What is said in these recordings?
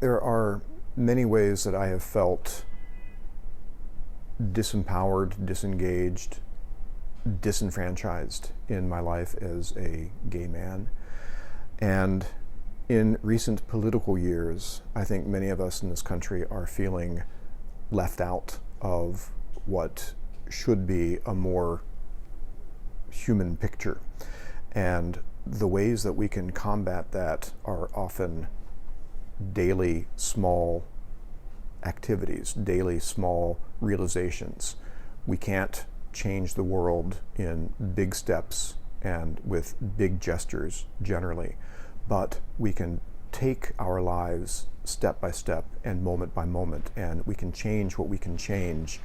there are many ways that I have felt disempowered, disengaged, disenfranchised in my life as a gay man. And in recent political years, I think many of us in this country are feeling left out of what should be a more human picture. And the ways that we can combat that are often daily small activities, daily small realizations. We can't change the world in big steps and with big gestures generally, but we can take our lives step by step and moment by moment, and we can change what we can change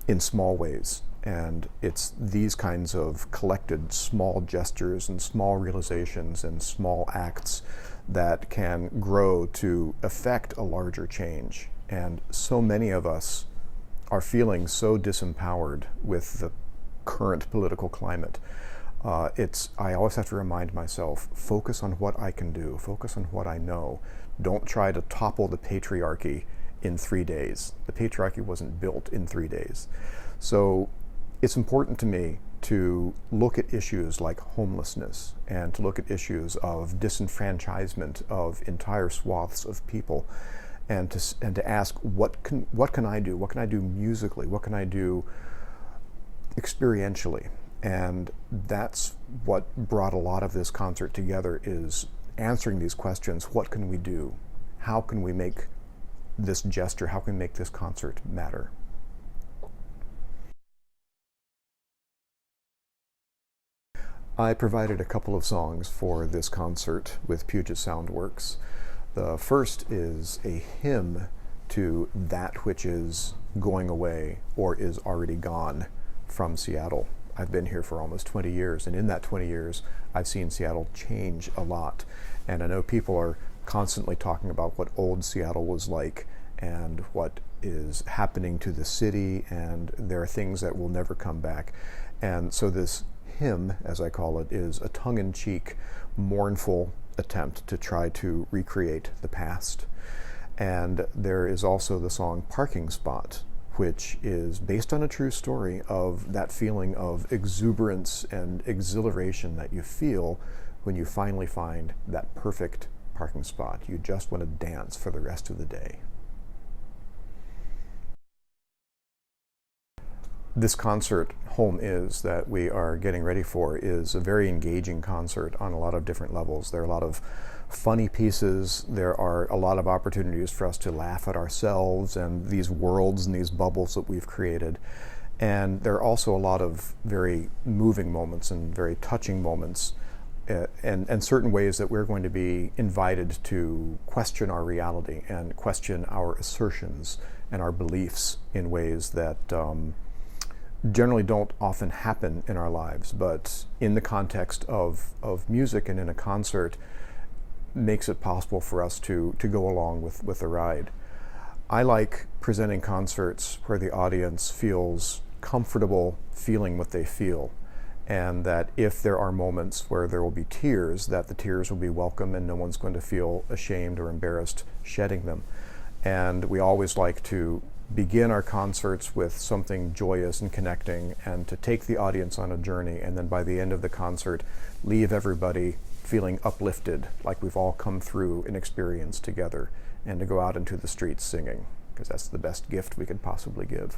in small ways. And it's these kinds of collected small gestures and small realizations and small acts that can grow to affect a larger change. And so many of us are feeling so disempowered with the current political climate. I always have to remind myself, focus on what I can do, focus on what I know. Don't try to topple the patriarchy in 3 days. The patriarchy wasn't built in 3 days. So it's important to me to look at issues like homelessness and to look at issues of disenfranchisement of entire swaths of people, and to ask, what can I do? What can I do musically? What can I do experientially? And that's what brought a lot of this concert together, is answering these questions. What can we do? How can we make this gesture, how can we make this concert matter? I provided a couple of songs for this concert with Puget Soundworks. The first is a hymn to that which is going away or is already gone from Seattle. I've been here for almost 20 years, and in that 20 years, I've seen Seattle change a lot. And I know people are constantly talking about what old Seattle was like and what is happening to the city, and there are things that will never come back. And so this hymn, as I call it, is a tongue-in-cheek, mournful attempt to try to recreate the past. And there is also the song Parking Spot, which is based on a true story of that feeling of exuberance and exhilaration that you feel when you finally find that perfect parking spot. You just want to dance for the rest of the day. This concert, Home Is, that we are getting ready for, is a very engaging concert on a lot of different levels. There are a lot of funny pieces. There are a lot of opportunities for us to laugh at ourselves and these worlds and these bubbles that we've created. And there are also a lot of very moving moments and very touching moments, and certain ways that we're going to be invited to question our reality and question our assertions and our beliefs in ways that generally don't often happen in our lives, but in the context of music and in a concert, makes it possible for us to go along with the ride. I like presenting concerts where the audience feels comfortable feeling what they feel, and that if there are moments where there will be tears, that the tears will be welcome and no one's going to feel ashamed or embarrassed shedding them. And we always like to begin our concerts with something joyous and connecting, and to take the audience on a journey, and then by the end of the concert leave everybody feeling uplifted, like we've all come through an experience together, and to go out into the streets singing, because that's the best gift we could possibly give.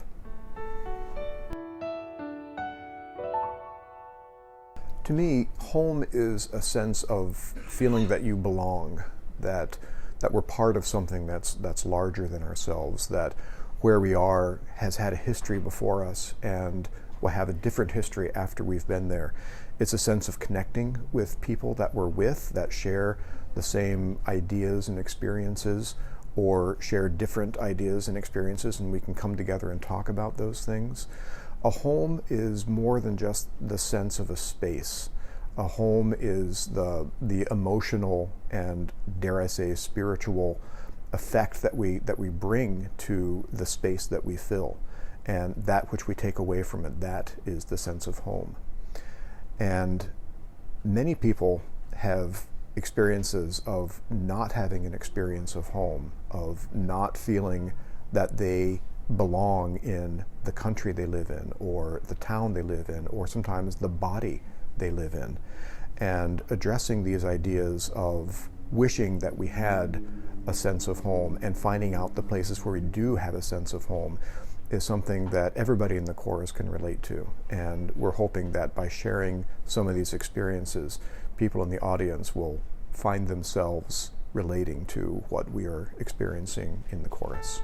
To me, home is a sense of feeling that you belong, that we're part of something that's larger than ourselves, that where we are has had a history before us and will have a different history after we've been there. It's a sense of connecting with people that we're with, that share the same ideas and experiences, or share different ideas and experiences, and we can come together and talk about those things. A home is more than just the sense of a space. A home is the emotional and, dare I say, spiritual effect that we bring to the space that we fill, and that which we take away from it, that is the sense of home. And many people have experiences of not having an experience of home, of not feeling that they belong in the country they live in, or the town they live in, or sometimes the body they live in. And addressing these ideas of wishing that we had a sense of home and finding out the places where we do have a sense of home is something that everybody in the chorus can relate to. And we're hoping that by sharing some of these experiences, people in the audience will find themselves relating to what we are experiencing in the chorus.